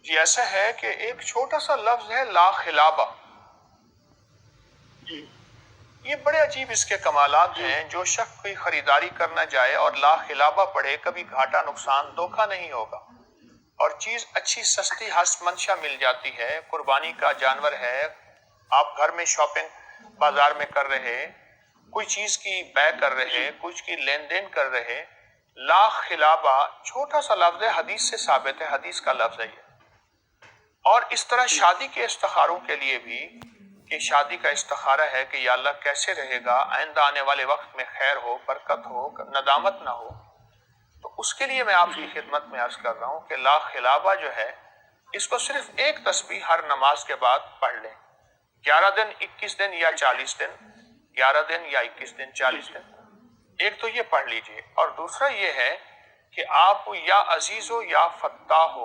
جی ایسا ہے کہ ایک چھوٹا سا لفظ ہے لا خلابہ. یہ بڑے عجیب اس کے کمالات ہیں. جو شخص کوئی خریداری کرنا جائے اور لا خلابہ پڑھے کبھی گھاٹا نقصان دھوکہ نہیں ہوگا، اور چیز اچھی سستی ہست منشا مل جاتی ہے. قربانی کا جانور ہے، آپ گھر میں شاپنگ بازار میں کر رہے، کوئی چیز کی بے کر رہے، کچھ کی لین دین کر رہے، لا خلابہ چھوٹا سا لفظ ہے، حدیث سے ثابت ہے، حدیث کا لفظ ہے یہ. اور اس طرح شادی کے استخاروں کے لیے بھی کہ شادی کا استخارہ ہے کہ یا اللہ کیسے رہے گا، آئندہ آنے والے وقت میں خیر ہو، برکت ہو، ندامت نہ ہو، تو اس کے لیے میں آپ کی خدمت میں عرض کر رہا ہوں کہ لا خلابہ جو ہے اس کو صرف ایک تسبیح ہر نماز کے بعد پڑھ لیں. 11 دن 21 دن یا 40 دن، 11 دن یا 21 دن 40 دن، ایک تو یہ پڑھ لیجئے. اور دوسرا یہ ہے کہ آپ یا عزیز ہو یا فتاح ہو